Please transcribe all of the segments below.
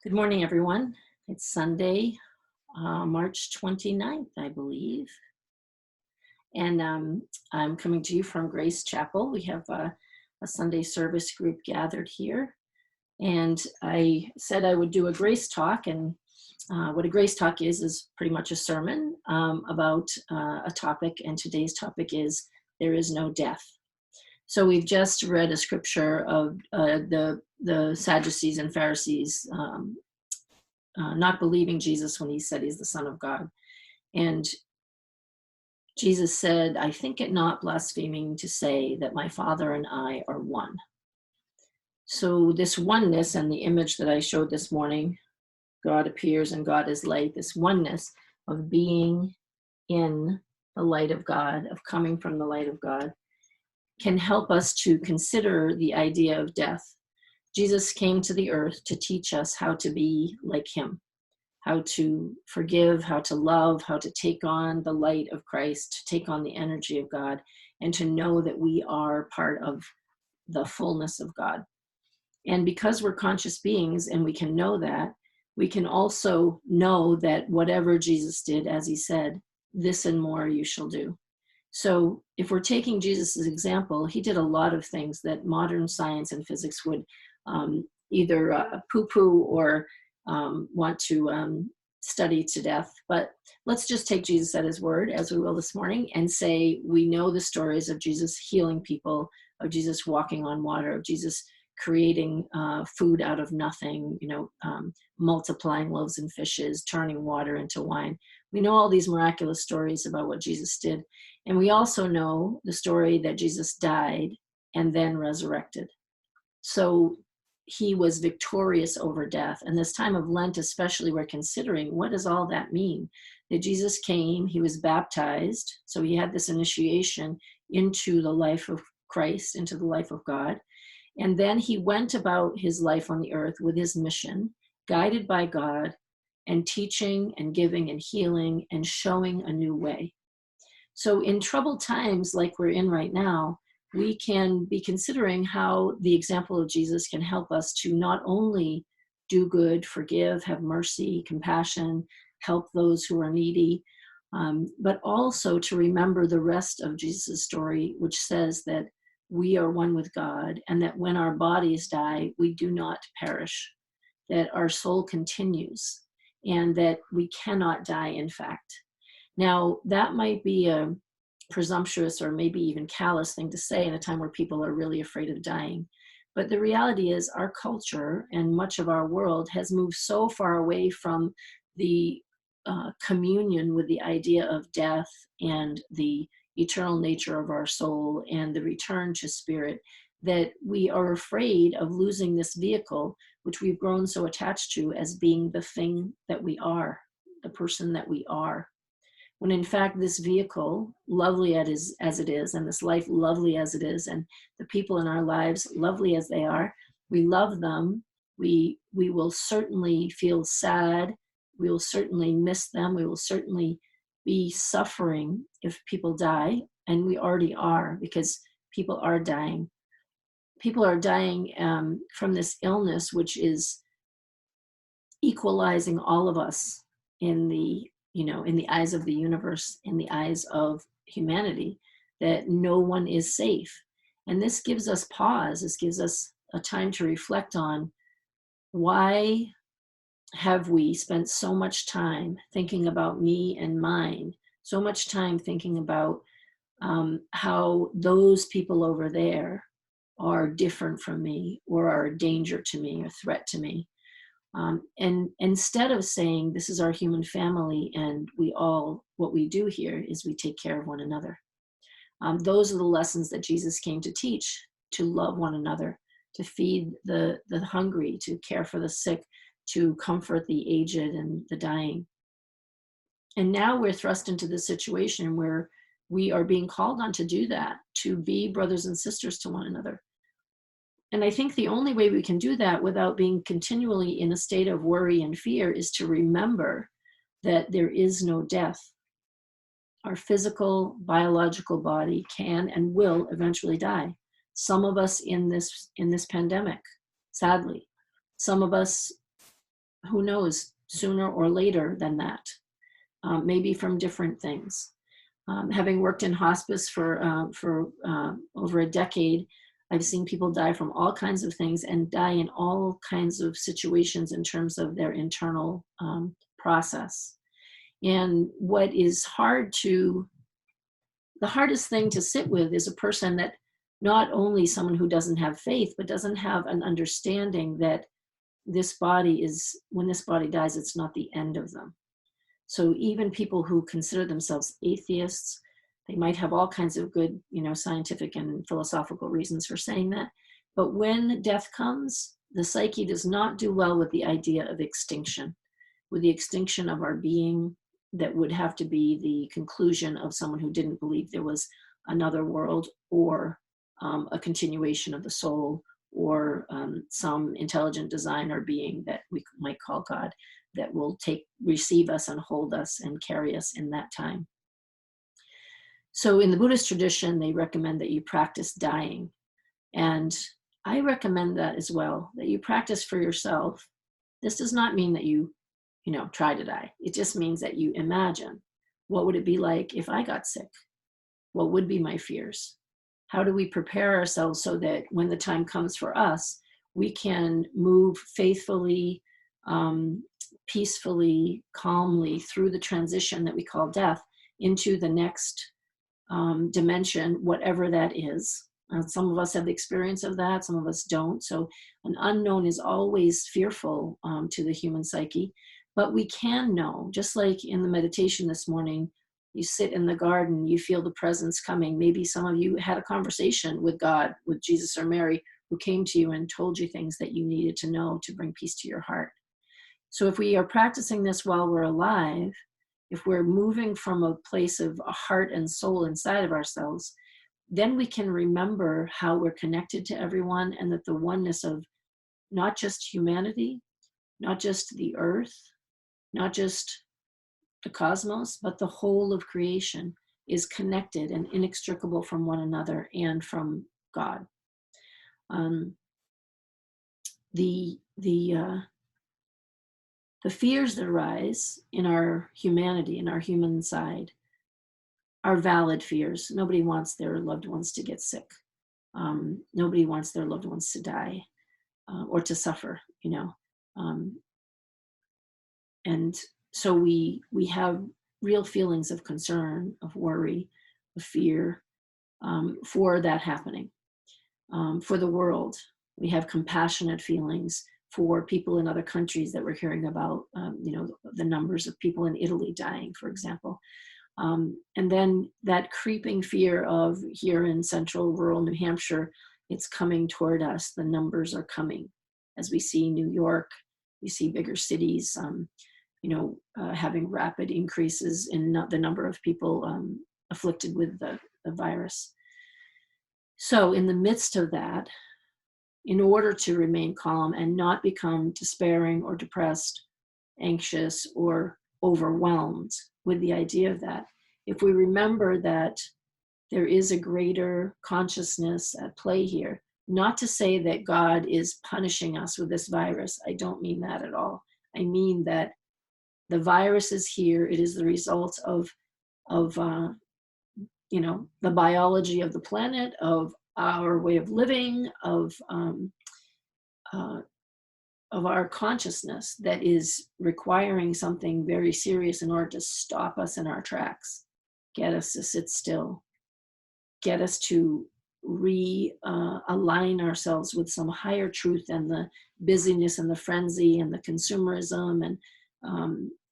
Good morning, everyone. It's Sunday, March 29th, I believe. And I'm coming to you from Grace Chapel. We have a Sunday service group gathered here. And I said I would do a grace talk. And what a grace talk is pretty much a sermon about a topic. And today's topic is There is no death. So we've just read a scripture of the Sadducees and Pharisees not believing Jesus when he said he's the Son of God. And Jesus said, I think it not blaspheming to say that my Father and I are one. So this oneness and the image that I showed this morning, God appears and God is light, this oneness of being in the light of God, of coming from the light of God, can help us to consider the idea of death. Jesus came to the earth to teach us how to be like him, how to forgive, how to love, how to take on the light of Christ, to take on the energy of God, and to know that we are part of the fullness of God. And because we're conscious beings and we can know that, we can also know that whatever Jesus did, as he said, this and more you shall do. So if we're taking Jesus' example, he did a lot of things that modern science and physics would either poo-poo or want to study to death. But let's just take Jesus at his word, as we will this morning, and say we know the stories of Jesus healing people, of Jesus walking on water, of Jesus creating food out of nothing, multiplying loaves and fishes, turning water into wine. We know all these miraculous stories about what Jesus did. And we also know the story that Jesus died and then resurrected. So he was victorious over death. And this time of Lent, especially, we're considering, what does all that mean? That Jesus came, he was baptized, so he had this initiation into the life of Christ, into the life of God. And then he went about his life on the earth with his mission, guided by God, and teaching and giving and healing and showing a new way. So in troubled times like we're in right now, we can be considering how the example of Jesus can help us to not only do good, forgive, have mercy, compassion, help those who are needy, but also to remember the rest of Jesus' story, which says that we are one with God and that when our bodies die, we do not perish, that our soul continues and that we cannot die, in fact. Now, that might be a presumptuous or maybe even callous thing to say in a time where people are really afraid of dying. But the reality is our culture and much of our world has moved so far away from the communion with the idea of death and the eternal nature of our soul and the return to spirit that we are afraid of losing this vehicle, which we've grown so attached to as being the thing that we are, the person that we are. When in fact this vehicle, lovely as it is, and this life lovely as it is, and the people in our lives lovely as they are, we love them. We will certainly feel sad. We will certainly miss them. We will certainly be suffering if people die, and we already are, because people are dying. People are dying from this illness, which is equalizing all of us in the eyes of the universe, in the eyes of humanity, that no one is safe. And this gives us pause. This gives us a time to reflect on why have we spent so much time thinking about me and mine, so much time thinking about how those people over there are different from me or are a danger to me or threat to me. And instead of saying this is our human family and what we do here is we take care of one another. Those are the lessons that Jesus came to teach, to love one another, to feed the hungry, to care for the sick, to comfort the aged and the dying. And now we're thrust into this situation where we are being called on to do that, to be brothers and sisters to one another. And I think the only way we can do that without being continually in a state of worry and fear is to remember that there is no death. Our physical, biological body can and will eventually die. Some of us in this pandemic, sadly. Some of us who knows, sooner or later than that, maybe from different things. Having worked in hospice for over a decade, I've seen people die from all kinds of things and die in all kinds of situations in terms of their internal process. And what is the hardest thing to sit with is a person that, not only someone who doesn't have faith, but doesn't have an understanding that this body is, when this body dies, it's not the end of them. So even people who consider themselves atheists, they might have all kinds of good, scientific and philosophical reasons for saying that. But when death comes, the psyche does not do well with the idea of extinction, with the extinction of our being. That would have to be the conclusion of someone who didn't believe there was another world, or a continuation of the soul, or some intelligent design or being that we might call God, that will receive us and hold us and carry us in that time. So in the Buddhist tradition, they recommend that you practice dying. And I recommend that as well, that you practice for yourself. This does not mean that you try to die. It just means that you imagine, what would it be like if I got sick? What would be my fears? How do we prepare ourselves so that when the time comes for us, we can move faithfully, peacefully, calmly through the transition that we call death into the next dimension, whatever that is. Some of us have the experience of that, some of us don't. So an unknown is always fearful to the human psyche. But we can know, just like in the meditation this morning, you sit in the garden, you feel the presence coming. Maybe some of you had a conversation with God, with Jesus or Mary, who came to you and told you things that you needed to know to bring peace to your heart. So if we are practicing this while we're alive, if we're moving from a place of a heart and soul inside of ourselves, then we can remember how we're connected to everyone, and that the oneness of not just humanity, not just the earth, not just the cosmos, but the whole of creation is connected and inextricable from one another and from God. The fears that arise in our humanity, in our human side, are valid fears. Nobody wants their loved ones to get sick. Nobody wants their loved ones to die or to suffer, and so we have real feelings of concern, of worry, of fear for that happening. For the world, we have compassionate feelings for people in other countries that we're hearing about, the numbers of people in Italy dying, for example. And then that creeping fear of, here in central rural New Hampshire, it's coming toward us. The numbers are coming. As we see New York, we see bigger cities, having rapid increases in the number of people afflicted with the virus. So in the midst of that, in order to remain calm and not become despairing or depressed, anxious, or overwhelmed with the idea of that, if we remember that there is a greater consciousness at play here, not to say that God is punishing us with this virus. I don't mean that at all. I mean that the virus is here. It is the result of the biology of the planet, of our way of living, of our consciousness that is requiring something very serious in order to stop us in our tracks, get us to sit still, get us to realign ourselves with some higher truth than the busyness and the frenzy and the consumerism and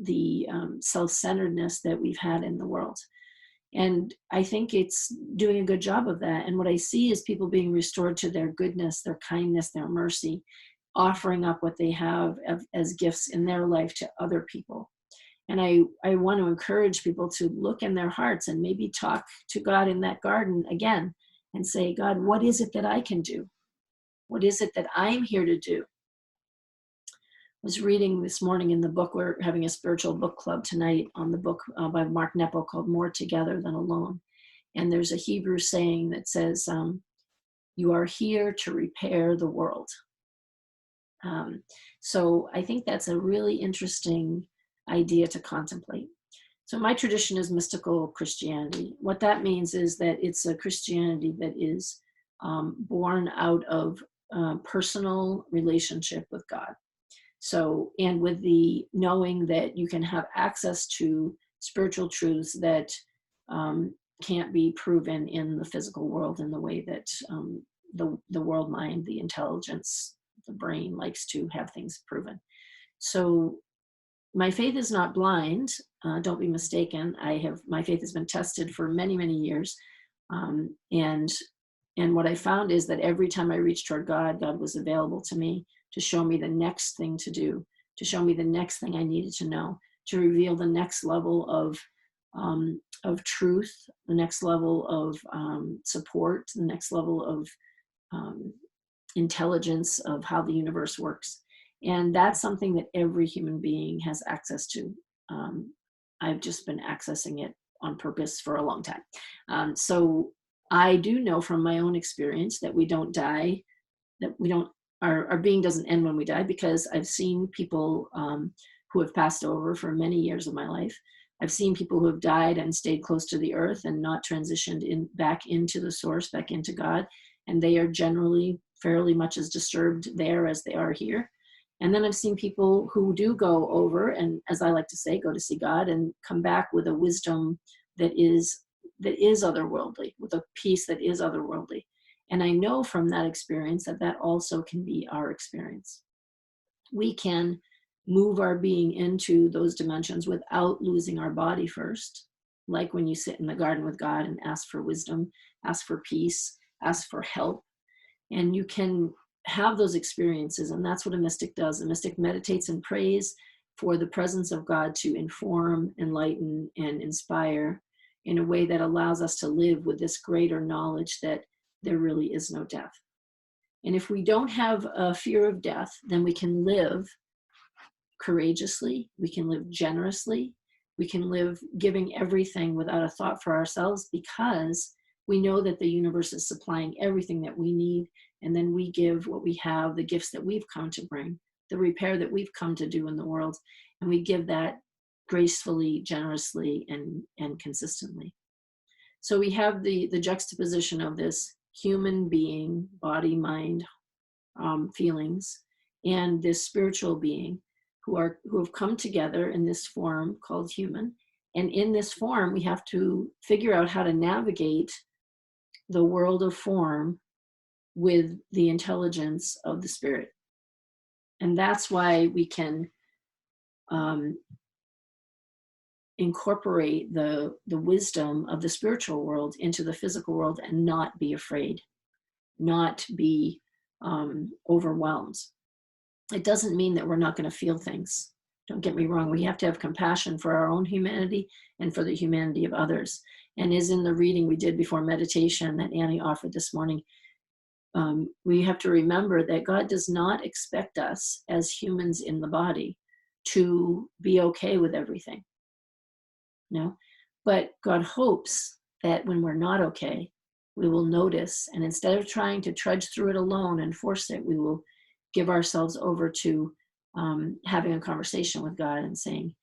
the self-centeredness that we've had in the world. And I think it's doing a good job of that. And what I see is people being restored to their goodness, their kindness, their mercy, offering up what they have as gifts in their life to other people. And I want to encourage people to look in their hearts and maybe talk to God in that garden again and say, God, what is it that I can do? What is it that I'm here to do? I was reading this morning in the book, we're having a spiritual book club tonight on the book by Mark Nepo called More Together Than Alone. And there's a Hebrew saying that says, you are here to repair the world. So I think that's a really interesting idea to contemplate. So my tradition is mystical Christianity. What that means is that it's a Christianity that is born out of personal relationship with God. So, and with the knowing that you can have access to spiritual truths that can't be proven in the physical world in the way that the world mind, the intelligence, the brain likes to have things proven. So my faith is not blind. Don't be mistaken. My faith has been tested for many, many years, and what I found is that every time I reached toward God, God was available to me to show me the next thing to do, to show me the next thing I needed to know, to reveal the next level of truth, the next level of support, the next level of intelligence of how the universe works. And that's something that every human being has access to. I've just been accessing it on purpose for a long time. So I do know from my own experience that we don't die, that we don't, our being doesn't end when we die, because I've seen people who have passed over for many years of my life. I've seen people who have died and stayed close to the earth and not transitioned back into the source, back into God. And they are generally fairly much as disturbed there as they are here. And then I've seen people who do go over and, as I like to say, go to see God and come back with a wisdom that is otherworldly, with a peace that is otherworldly. And I know from that experience that that also can be our experience. We can move our being into those dimensions without losing our body first, like when you sit in the garden with God and ask for wisdom, ask for peace, ask for help. And you can have those experiences, and that's what a mystic does. A mystic meditates and prays for the presence of God to inform, enlighten, and inspire in a way that allows us to live with this greater knowledge that there really is no death. And if we don't have a fear of death, then we can live courageously, we can live generously, we can live giving everything without a thought for ourselves, because we know that the universe is supplying everything that we need. And then we give what we have, the gifts that we've come to bring, the repair that we've come to do in the world. And we give that gracefully, generously, and consistently. So we have the juxtaposition of this human being, body, mind, feelings, and this spiritual being who have come together in this form called human. And in this form, we have to figure out how to navigate the world of form with the intelligence of the spirit. And that's why we can incorporate the wisdom of the spiritual world into the physical world and not be afraid, not be overwhelmed. It doesn't mean that we're not going to feel things. Don't get me wrong. We have to have compassion for our own humanity and for the humanity of others. And as in the reading we did before meditation that Annie offered this morning, we have to remember that God does not expect us as humans in the body to be okay with everything. No, but God hopes that when we're not okay, we will notice, and instead of trying to trudge through it alone and force it, we will give ourselves over to having a conversation with God and saying,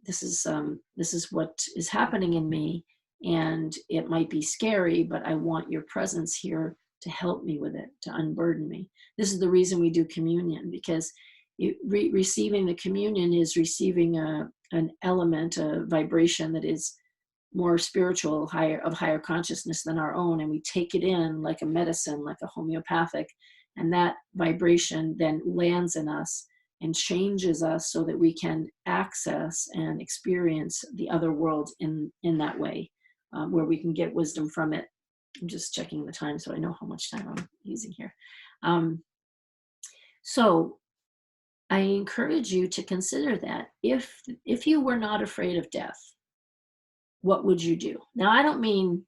this is what is happening in me, and it might be scary, but I want your presence here to help me with it, to unburden me. This is the reason we do communion, because receiving the communion is receiving an element, a vibration that is more spiritual, higher consciousness than our own, and we take it in like a medicine, like a homeopathic, and that vibration then lands in us and changes us so that we can access and experience the other world in that way, where we can get wisdom from it. I'm just checking the time so I know how much time I'm using here. So I encourage you to consider that if you were not afraid of death, what would you do? Now, I don't mean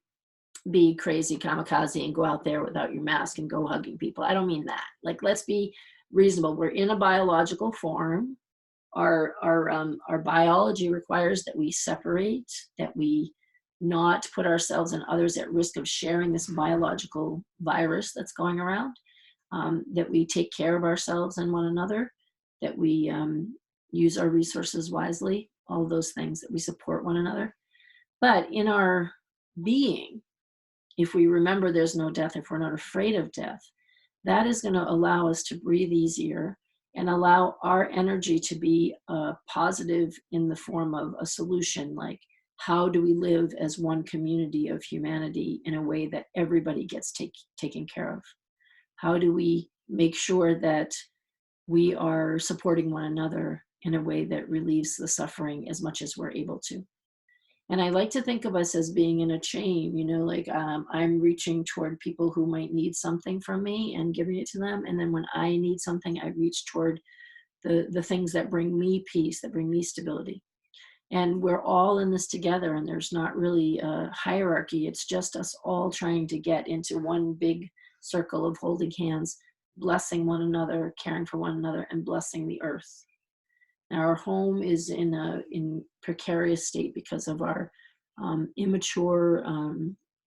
be crazy kamikaze and go out there without your mask and go hugging people. I don't mean that. Like, let's be reasonable. We're in a biological form. Our biology requires that we separate, that we not put ourselves and others at risk of sharing this biological virus that's going around. that we take care of ourselves and one another, that we use our resources wisely, all of those things, that we support one another. But in our being, if we remember there's no death, if we're not afraid of death, that is going to allow us to breathe easier and allow our energy to be positive in the form of a solution, like how do we live as one community of humanity in a way that everybody gets taken care of? How do we make sure that we are supporting one another in a way that relieves the suffering as much as we're able to? And I like to think of us as being in a chain, like I'm reaching toward people who might need something from me and giving it to them. And then when I need something, I reach toward the things that bring me peace, that bring me stability. And we're all in this together, and there's not really a hierarchy. It's just us all trying to get into one big circle of holding hands, blessing one another, caring for one another, and blessing the earth. Our home is in precarious state because of our immature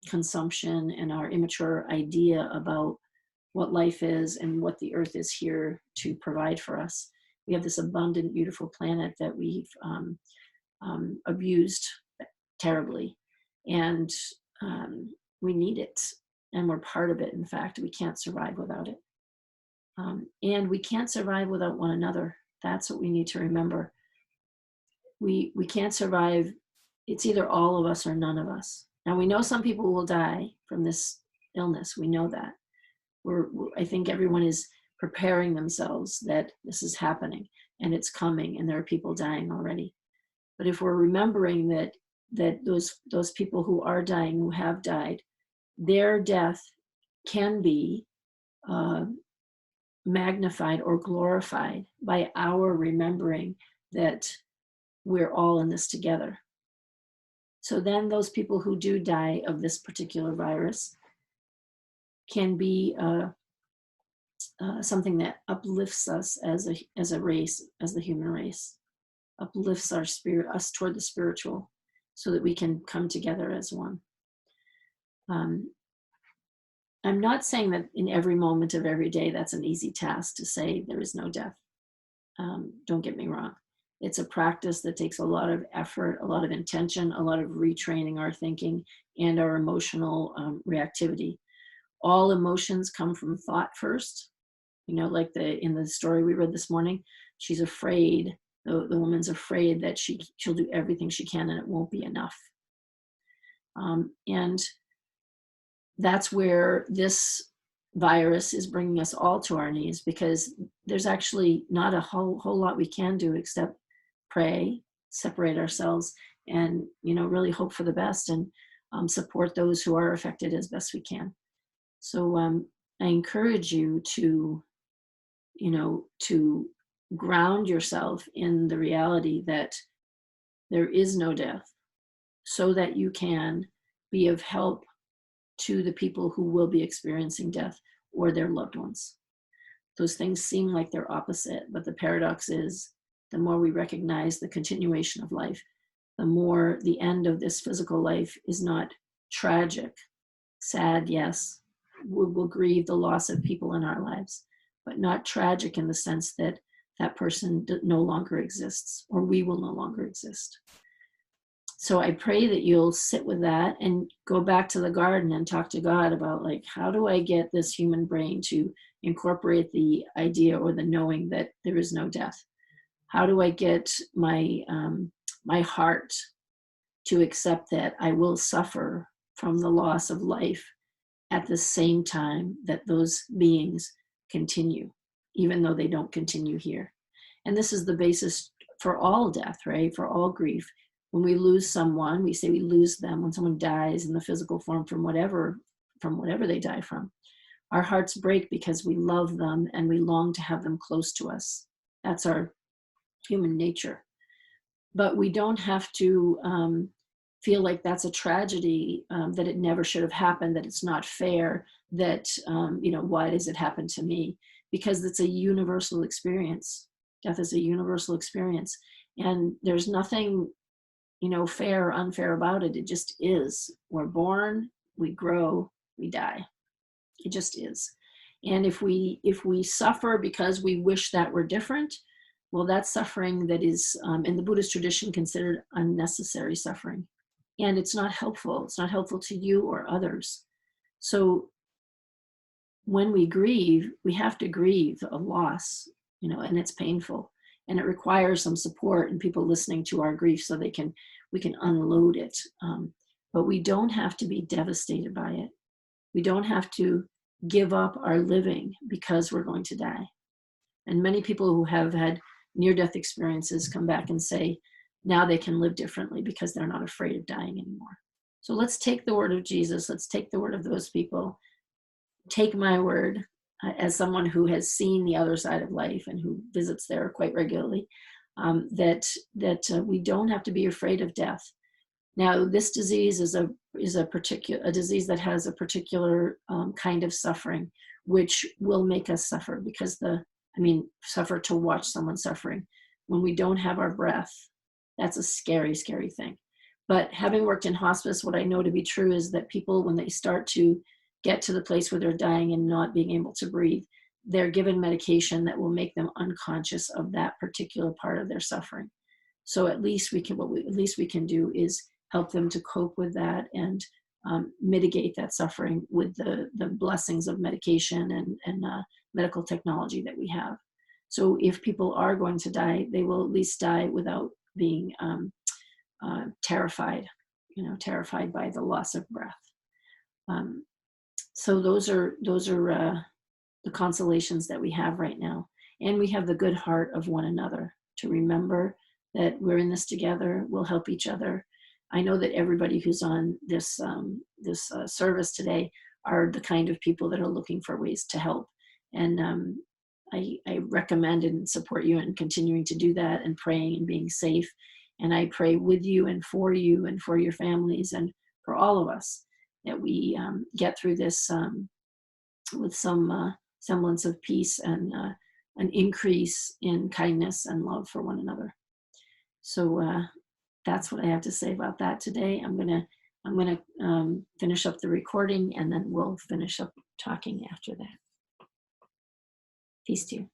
consumption and our immature idea about what life is and what the earth is here to provide for us. We have this abundant, beautiful planet that we've abused terribly, and we need it, and we're part of it. In fact, we can't survive without it, and we can't survive without one another. That's what we need to remember. We can't survive. It's either all of us or none of us. Now, we know some people will die from this illness. We know that. I think everyone is preparing themselves that this is happening and it's coming, and there are people dying already. But if we're remembering that those people who are dying, who have died, their death can be magnified or glorified by our remembering that we're all in this together. So then those people who do die of this particular virus can be something that uplifts us as a race, as the human race, uplifts our spirit, us toward the spiritual, so that we can come together as one. I'm not saying that in every moment of every day that's an easy task to say there is no death. Don't get me wrong. It's a practice that takes a lot of effort, a lot of intention, a lot of retraining our thinking and our emotional reactivity. All emotions come from thought first. Like in the story we read this morning, she's afraid. The woman's afraid that she'll do everything she can and it won't be enough. And that's where this virus is bringing us all to our knees, because there's actually not a whole lot we can do except pray, separate ourselves, and really hope for the best, and support those who are affected as best we can. So I encourage you to ground yourself in the reality that there is no death, so that you can be of help to the people who will be experiencing death or their loved ones. Those things seem like they're opposite, but the paradox is the more we recognize the continuation of life, the more the end of this physical life is not tragic. Sad, yes, we'll grieve the loss of people in our lives, but not tragic in the sense that that person no longer exists, or we will no longer exist. So I pray that you'll sit with that and go back to the garden and talk to God about, like, how do I get this human brain to incorporate the idea or the knowing that there is no death? How do I get my heart to accept that I will suffer from the loss of life at the same time that those beings continue, even though they don't continue here? And this is the basis for all death, right? For all grief. When we lose someone, we say we lose them. When someone dies in the physical form from whatever they die from, our hearts break because we love them and we long to have them close to us. That's our human nature. But we don't have to feel like that's a tragedy, that it never should have happened, that it's not fair, that, why does it happen to me? Because it's a universal experience. Death is a universal experience. And there's nothing fair or unfair about it. It just is. We're born, we grow, we die. It just is. And if we suffer because we wish that we're different, well, that's suffering that is, in the Buddhist tradition, considered unnecessary suffering. And it's not helpful. It's not helpful to you or others. So when we grieve, we have to grieve a loss, and it's painful. And it requires some support and people listening to our grief so we can unload it. But we don't have to be devastated by it. We don't have to give up our living because we're going to die. And many people who have had near-death experiences come back and say now they can live differently because they're not afraid of dying anymore. So let's take the word of Jesus. Let's take the word of those people. Take my word as someone who has seen the other side of life and who visits there quite regularly, that we don't have to be afraid of death. Now, this disease is a disease that has a particular kind of suffering, which will make us suffer because suffer to watch someone suffering. When we don't have our breath, that's a scary, scary thing. But having worked in hospice, what I know to be true is that people, when they start to get to the place where they're dying and not being able to breathe, they're given medication that will make them unconscious of that particular part of their suffering. So at least we can do is help them to cope with that and mitigate that suffering with the blessings of medication and medical technology that we have. So if people are going to die, they will at least die without being terrified by the loss of breath. So those are the consolations that we have right now. And we have the good heart of one another to remember that we're in this together, we'll help each other. I know that everybody who's on this service today are the kind of people that are looking for ways to help. And I recommend and support you in continuing to do that and praying and being safe. And I pray with you and for your families and for all of us that we get through this with some semblance of peace and an increase in kindness and love for one another. So that's what I have to say about that today. I'm gonna finish up the recording and then we'll finish up talking after that. Peace to you.